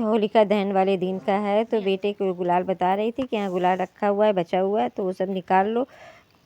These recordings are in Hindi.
होलिका दहन वाले दिन का है। तो बेटे को गुलाल बता रही थी कि यहाँ गुलाल रखा हुआ है, बचा हुआ है, तो वो सब निकाल लो,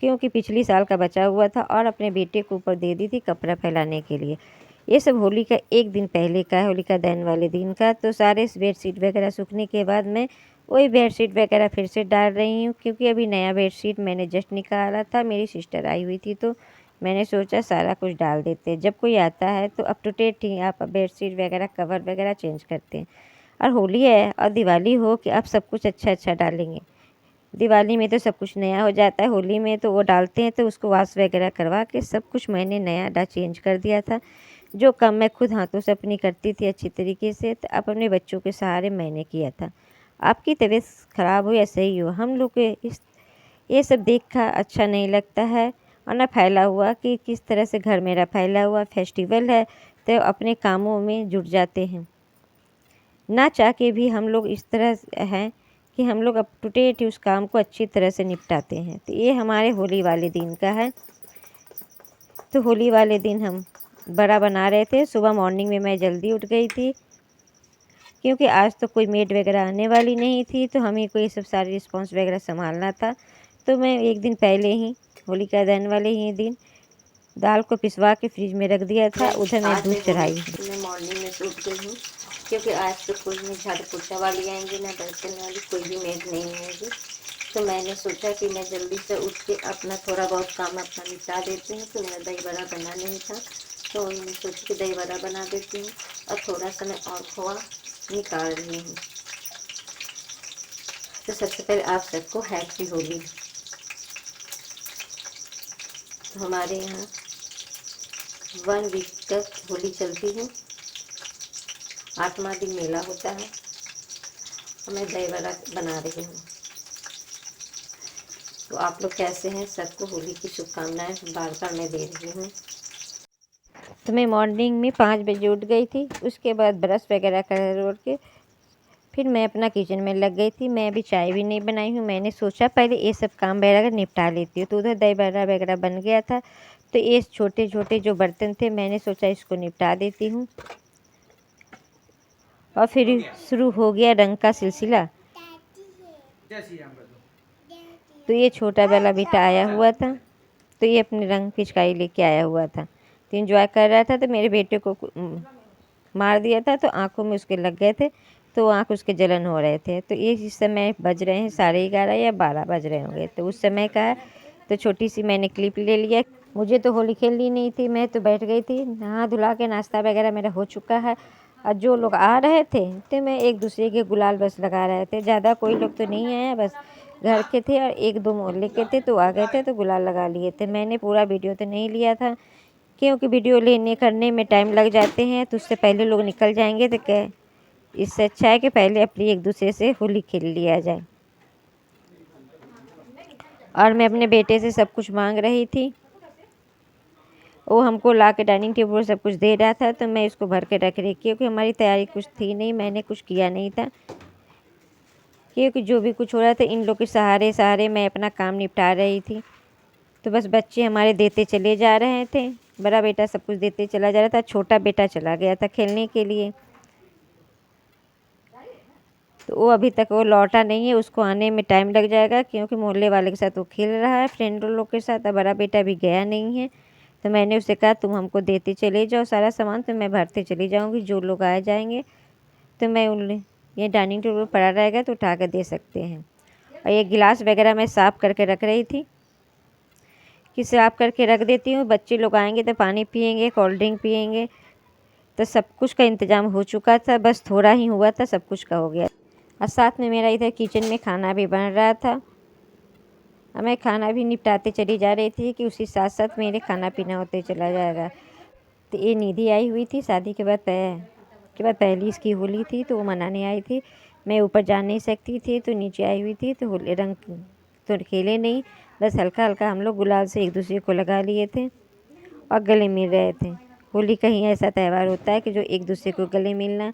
क्योंकि पिछली साल का बचा हुआ था, और अपने बेटे को ऊपर दे दी थी कपड़ा फैलाने के लिए। ये सब होली का एक दिन पहले का है, होलिका दहन वाले दिन का। तो सारे बेडशीट वगैरह सूखने के बाद मैं वही बेडशीट वगैरह फिर से डाल रही हूँ, क्योंकि अभी नया बेडशीट मैंने जस्ट निकाला था। मेरी सिस्टर आई हुई थी तो मैंने सोचा सारा कुछ डाल देते हैं, जब कोई आता है तो अप टू डेट ही आप बेडशीट वगैरह कवर वगैरह चेंज करते हैं। और होली है और दिवाली हो कि आप सब कुछ अच्छा अच्छा डालेंगे। दिवाली में तो सब कुछ नया हो जाता है, होली में तो वो डालते हैं तो उसको वॉश वगैरह करवा के सब कुछ मैंने नया चेंज कर दिया था। जो काम मैं खुद हाथों से अपनी करती थी अच्छी तरीके से, तो अब अपने बच्चों के सहारे मैंने किया था। आपकी तबीयत ख़राब हो या सही हो, हम लोग के ये सब देखा अच्छा नहीं लगता है। और ना फैला हुआ कि किस तरह से घर मेरा फैला हुआ, फेस्टिवल है तो अपने कामों में जुट जाते हैं। ना चाह के भी हम लोग इस तरह हैं कि हम लोग अप टू डेट उस काम को अच्छी तरह से निपटाते हैं। तो ये हमारे होली वाले दिन का है। तो होली वाले दिन हम बड़ा बना रहे थे। सुबह मॉर्निंग में मैं जल्दी उठ गई थी, क्योंकि आज तो कोई मेड वगैरह आने वाली नहीं थी, तो हमें को ये सब सारे रिस्पॉन्स वगैरह संभालना था। तो मैं एक दिन पहले ही होलिका दहन वाले ही दिन दाल को पिसवा के फ्रिज में रख दिया था। उधर मैं दूध चढ़ाई। मैं मॉर्निंग में तो उठ गई हूँ, क्योंकि आज तो कोई नहीं झाड़ू पोछा वाली आएंगी ना बर्तन वाली, कोई भी मेड नहीं आएगी। तो मैंने सोचा कि मैं जल्दी से उठ के अपना थोड़ा बहुत काम अपना निपटा देती हूँ। तो मेरा दही बड़ा बना नहीं था, तो मैंने सोचा कि दही बड़ा बना देती हूँ, और थोड़ा सा मैं और खोआ निकाल रही हूँ। तो सबसे पहले आप सबको हैप्पी होली। तो हमारे यहाँ 1 वीक तक होली चलती है, 8वां दिन मेला होता है, और मैं दही बड़ा बना रही हूँ। तो आप लोग कैसे हैं? सबको होली की शुभकामनाएं बार बार मैं दे रही हूँ। तो मैं मॉर्निंग में 5 बजे उठ गई थी। उसके बाद ब्रश वगैरह कर के फिर मैं अपना किचन में लग गई थी। मैं अभी चाय भी नहीं बनाई हूँ। मैंने सोचा पहले ये सब काम वगैरह निपटा लेती हूँ। तो उधर दही बड़ा वगैरह बन गया था, तो ये छोटे छोटे जो बर्तन थे मैंने सोचा इसको निपटा देती हूँ। और फिर शुरू हो गया रंग का सिलसिला। तो ये छोटा वाला बेटा आया हुआ था, तो ये अपने रंग पिचकारी लेके आया हुआ था, तो एंजॉय कर रहा था। तो मेरे बेटे को मार दिया था, तो आंखों में उसके लग गए थे, तो आंख उसके जलन हो रहे थे। तो ये इस समय बज रहे हैं 11:30 या 12 बज रहे होंगे। तो उस समय का है, तो छोटी सी मैंने क्लिप ले लिया। मुझे तो होली खेलनी नहीं थी, मैं तो बैठ गई थी। नहा धुला के नाश्ता वगैरह मेरा हो चुका है, और जो लोग आ रहे थे तो मैं एक दूसरे के गुलाल बस लगा रहे थे। ज़्यादा कोई लोग तो नहीं आया, बस घर के थे और 1-2 मोहल्ले के थे, तो आ गए थे तो गुलाल लगा लिए थे। मैंने पूरा वीडियो तो नहीं लिया था, क्योंकि वीडियो लेने करने में टाइम लग जाते हैं, तो उससे पहले लोग निकल जाएंगे। तो क्या, इससे अच्छा है कि पहले अपनी एक दूसरे से होली खेल लिया जाए। और मैं अपने बेटे से सब कुछ मांग रही थी, वो हमको ला के डाइनिंग टेबल पर सब कुछ दे रहा था, तो मैं इसको भर के रख रही, क्योंकि हमारी तैयारी कुछ थी नहीं, मैंने कुछ किया नहीं था। क्योंकि जो भी कुछ हो रहा था इन लोग के सहारे सहारे मैं अपना काम निपटा रही थी। तो बस बच्चे हमारे देते चले जा रहे थे। बड़ा बेटा सब कुछ देते चला जा रहा था, छोटा बेटा चला गया था खेलने के लिए, तो वो अभी तक वो लौटा नहीं है। उसको आने में टाइम लग जाएगा, क्योंकि मोहल्ले वाले के साथ वो खेल रहा है, फ्रेंड लोग के साथ। बड़ा बेटा भी गया नहीं है, तो मैंने उससे कहा तुम हमको देते चले जाओ सारा सामान, तो मैं भरते चली जाऊँगी। जो लोग आए जाएंगे तो मैं उन ये डाइनिंग टेबल पड़ा रहेगा तो उठा कर दे सकते हैं। और ये गिलास वगैरह मैं साफ़ करके रख रही थी, कि साफ़ करके रख देती हूँ। बच्चे लोग आएंगे तो पानी पियेंगे, कोल्ड ड्रिंक पियेंगे। तो सब कुछ का इंतज़ाम हो चुका था, बस थोड़ा ही हुआ था, सब कुछ का हो गया। और साथ में मेरा इधर किचन में खाना भी बन रहा था, और मैं खाना भी निपटाते चली जा रही थी कि उसी साथ साथ मेरे खाना पीना होते चला जाएगा। तो ये निधि आई हुई थी शादी के बाद पहली इसकी होली थी, तो वो मनाने आई थी। मैं ऊपर जा नहीं सकती थी, तो नीचे आई हुई थी। तो होली रंग तो खेले नहीं, बस हल्का हल्का हम लोग गुलाल से एक दूसरे को लगा लिए थे और गले मिल रहे थे। होली का ही ऐसा त्यौहार होता है कि जो एक दूसरे को गले मिलना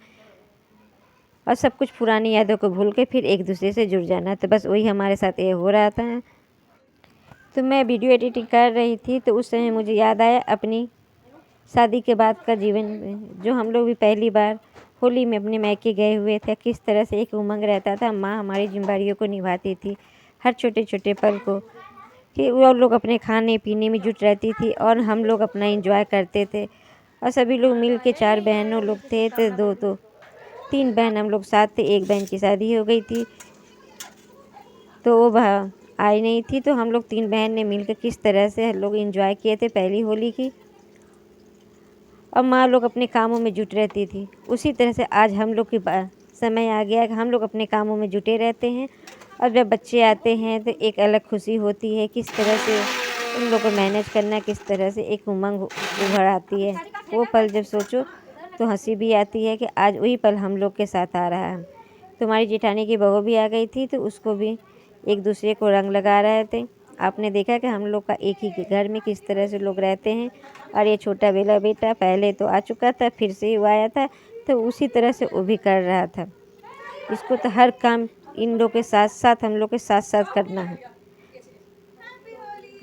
और सब कुछ पुरानी यादों को भूल के फिर एक दूसरे से जुड़ जाना। तो बस वही हमारे साथ ये हो रहा था। तो मैं वीडियो एडिटिंग कर रही थी, तो उस समय मुझे याद आया अपनी शादी के बाद का जीवन, जो हम लोग भी पहली बार होली में अपने मायके गए हुए थे, किस तरह से एक उमंग रहता था। माँ हमारी जिम्मेदारियों को निभाती थी, हर छोटे छोटे पल को, कि वो लोग अपने खाने पीने में जुट रहती थी और हम लोग अपना एंजॉय करते थे। और सभी लोग मिल के 4 बहनों लोग थे, तो 3 बहन हम लोग साथ थे। एक बहन की शादी हो गई थी तो वो आई नहीं थी, तो हम लोग 3 बहन ने मिलकर किस तरह से लोग एंजॉय किए थे पहली होली की। और माँ लोग अपने कामों में जुट रहती थी। उसी तरह से आज हम लोग की समय आ गया कि हम लोग अपने कामों में जुटे रहते हैं। और जब बच्चे आते हैं तो एक अलग खुशी होती है, किस तरह से उन लोगों को मैनेज करना, किस तरह से एक उमंग उभर आती है। वो पल जब सोचो तो हंसी भी आती है कि आज वही पल हम लोग के साथ आ रहा है। तुम्हारी जेठानी की बहू भी आ गई थी, तो उसको भी एक दूसरे को रंग लगा रहे थे। आपने देखा कि हम लोग का एक ही घर में किस तरह से लोग रहते हैं। और ये छोटा बेला बेटा पहले तो आ चुका था, फिर से ही वो आया था, तो उसी तरह से वो भी कर रहा था। इसको तो हर काम इन लोग के साथ साथ हम लोग के साथ साथ करना है।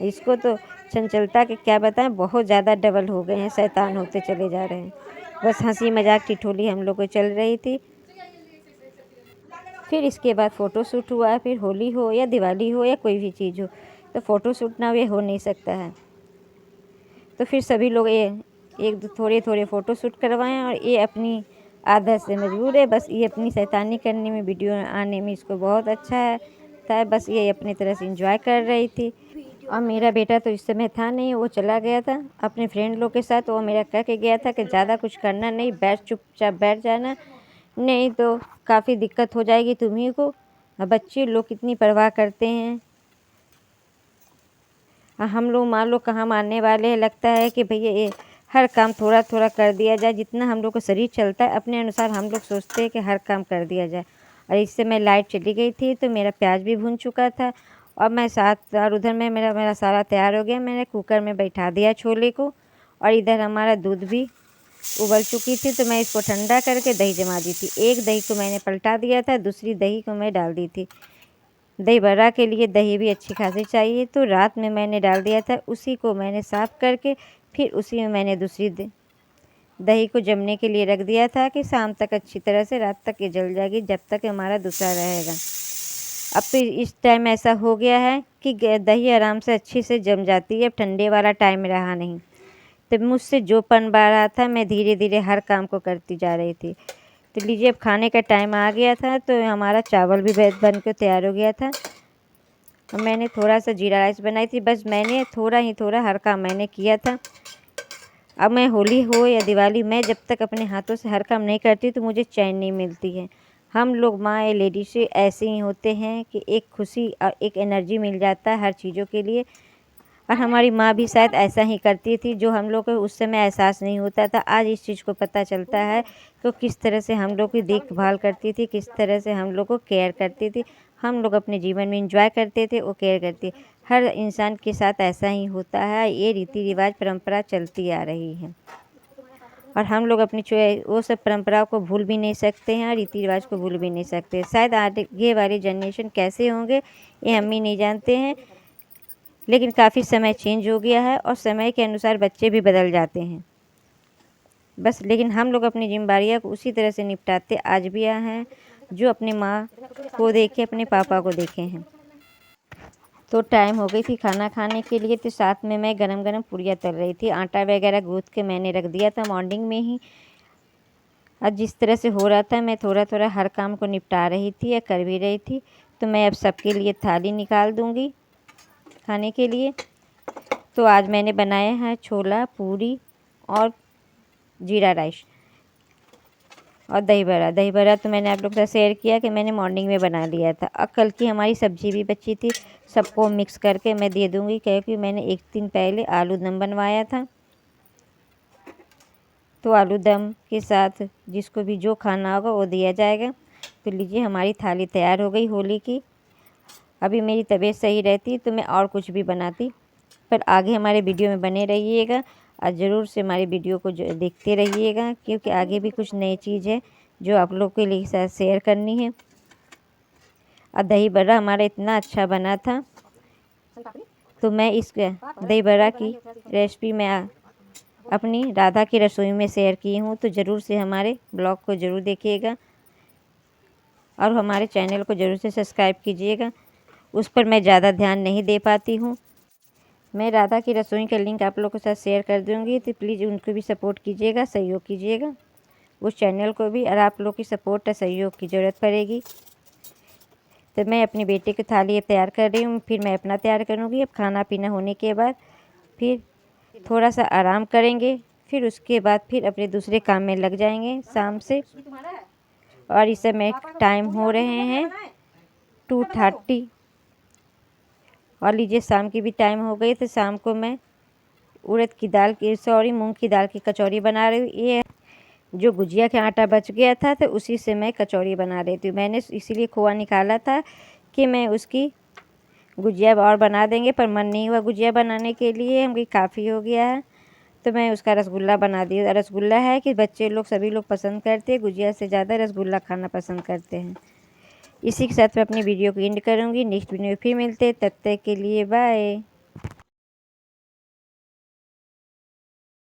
इसको तो चंचलता के क्या बताएं, बहुत ज़्यादा डबल हो गए हैं, शैतान होते चले जा रहे हैं। बस हंसी मजाक ठिठोली हम लोग को चल रही थी। फिर इसके बाद फ़ोटोशूट हुआ, फिर होली हो या दिवाली हो या कोई भी चीज़ हो, तो फ़ोटोशूट ना ये हो नहीं सकता है। तो फिर सभी लोग ये एक थोड़े थोड़े फ़ोटोशूट करवाएं और ये अपनी आदत से मजबूर है। बस ये अपनी शैतानी करने में, वीडियो आने में इसको बहुत अच्छा है था। बस ये अपनी तरह से एंजॉय कर रही थी। और मेरा बेटा तो इस समय था नहीं, वो चला गया था अपने फ्रेंड लोग के साथ। वो मेरा कह के गया था कि ज़्यादा कुछ करना नहीं, चुपचाप बैठ जाना, नहीं तो काफ़ी दिक्कत हो जाएगी तुम्ही को। बच्चे लोग कितनी परवाह करते हैं, हम लोग माँ लोग कहाँ मानने वाले हैं। लगता है कि भैया ये हर काम थोड़ा थोड़ा कर दिया जाए, जितना हम लोग को शरीर चलता है अपने अनुसार हम लोग सोचते हैं कि हर काम कर दिया जाए। और इससे मैं लाइट चली गई थी तो मेरा प्याज भी भून चुका था और मैं साथ, और उधर में मेरा सारा तैयार हो गया। मैंने कुकर में बैठा दिया छोले को, और इधर हमारा दूध भी उबल चुकी थी, तो मैं इसको ठंडा करके दही जमा दी थी। एक दही को मैंने पलटा दिया था, दूसरी दही को मैं डाल दी थी। दही बड़ा के लिए दही भी अच्छी खासी चाहिए, तो रात में मैंने डाल दिया था। उसी को मैंने साफ़ करके फिर उसी में मैंने दूसरी दही को जमने के लिए रख दिया था कि शाम तक अच्छी तरह से, रात तक ये जल जाएगी जब तक हमारा दूसरा रहेगा। अब तो इस टाइम ऐसा हो गया है कि दही आराम से अच्छी से जम जाती है। अब ठंडे वाला टाइम रहा नहीं, तो मुझसे जो पन पा रहा था मैं धीरे धीरे हर काम को करती जा रही थी। तो लीजिए अब खाने का टाइम आ गया था, तो हमारा चावल भी बन के तैयार हो गया था। और मैंने थोड़ा सा जीरा राइस बनाई थी। बस मैंने थोड़ा ही थोड़ा हर काम मैंने किया था। अब मैं होली हो या दिवाली, मैं जब तक अपने हाथों से हर काम नहीं करती तो मुझे चैन नहीं मिलती है। हम लोग माँ या लेडीज से ऐसे ही होते हैं कि एक खुशी और एक एनर्जी मिल जाता है हर चीज़ों के लिए। और हमारी माँ भी शायद ऐसा ही करती थी, जो हम लोग को उस समय एहसास नहीं होता था। आज इस चीज़ को पता चलता है तो किस तरह से हम लोग की देखभाल करती थी, किस तरह से हम लोग को केयर करती थी। हम लोग अपने जीवन में एंजॉय करते थे, वो केयर करती। हर इंसान के साथ ऐसा ही होता है, ये रीति रिवाज परंपरा चलती आ रही है। और हम लोग अपनी वो सब परंपराओं को भूल भी नहीं सकते हैं और रीति रिवाज को भूल भी नहीं सकते। शायद आगे वाली जनरेशन कैसे होंगे ये हम ही नहीं जानते हैं, लेकिन काफ़ी समय चेंज हो गया है और समय के अनुसार बच्चे भी बदल जाते हैं। बस लेकिन हम लोग अपनी जिम्मेदारियाँ को उसी तरह से निपटाते आज भी आए हैं, जो अपनी माँ को देखे, अपने पापा को देखे हैं। तो टाइम हो गई थी खाना खाने के लिए, तो साथ में मैं गरम गरम पूड़ियाँ तल रही थी। आटा वगैरह गूँथ के मैंने रख दिया था मॉर्निंग में ही। आज जिस तरह से हो रहा था मैं थोड़ा थोड़ा हर काम को निपटा रही थी या कर भी रही थी। तो मैं अब सबके लिए थाली निकाल दूँगी खाने के लिए। तो आज मैंने बनाया है छोला, पूरी और जीरा राइस और दही बड़ा। दही बड़ा तो मैंने आप लोग से शेयर किया कि मैंने मॉर्निंग में बना लिया था। और कल की हमारी सब्ज़ी भी बची थी, सबको मिक्स करके मैं दे दूँगी, क्योंकि मैंने एक दिन पहले आलू दम बनवाया था। तो आलू दम के साथ जिसको भी जो खाना होगा वो दिया जाएगा। तो लीजिए हमारी थाली तैयार हो गई होली की। अभी मेरी तबीयत सही रहती तो मैं और कुछ भी बनाती, पर आगे हमारे वीडियो में बने रहिएगा और ज़रूर से हमारे वीडियो को जो देखते रहिएगा, क्योंकि आगे भी कुछ नई चीज़ है जो आप लोग के लिए साथ शेयर करनी है। और दही बड़ा हमारा इतना अच्छा बना था, तो मैं इस दही बड़ा की रेसिपी में अपनी राधा की रसोई में शेयर की हूँ, तो ज़रूर से हमारे ब्लॉग को ज़रूर देखिएगा और हमारे चैनल को ज़रूर से सब्सक्राइब कीजिएगा। उस पर मैं ज़्यादा ध्यान नहीं दे पाती हूँ। मैं राधा की रसोई का लिंक आप लोगों के साथ शेयर कर दूँगी, तो प्लीज़ उनको भी सपोर्ट कीजिएगा, सहयोग कीजिएगा उस चैनल को भी। और आप लोग की सपोर्ट और सहयोग की ज़रूरत पड़ेगी। तो मैं अपनी बेटी की थाली अब तैयार कर रही हूँ, फिर मैं अपना तैयार करूँगी। अब खाना पीना होने के बाद फिर थोड़ा सा आराम करेंगे, फिर उसके बाद फिर अपने दूसरे काम में लग जाएंगे शाम से। और इस समय टाइम हो रहे हैं 2:30 और लीजिए शाम की भी टाइम हो गई। तो शाम को मैं मूंग की दाल की कचौरी बना रही हूँ। ये जो गुजिया का आटा बच गया था तो उसी से मैं कचौरी बना रही हूँ। मैंने इसीलिए खोआ निकाला था कि मैं उसकी गुजिया और बना देंगे, पर मन नहीं हुआ गुजिया बनाने के लिए, हमको काफ़ी हो गया है। तो मैं उसका रसगुल्ला बना दी। रसगुल्ला है कि बच्चे लोग सभी लोग पसंद करते हैं, गुजिया से ज़्यादा रसगुल्ला खाना पसंद करते हैं। इसी के साथ मैं अपनी वीडियो को एंड करूँगी। नेक्स्ट वीडियो में फिर मिलते हैं, तब तक के लिए बाय।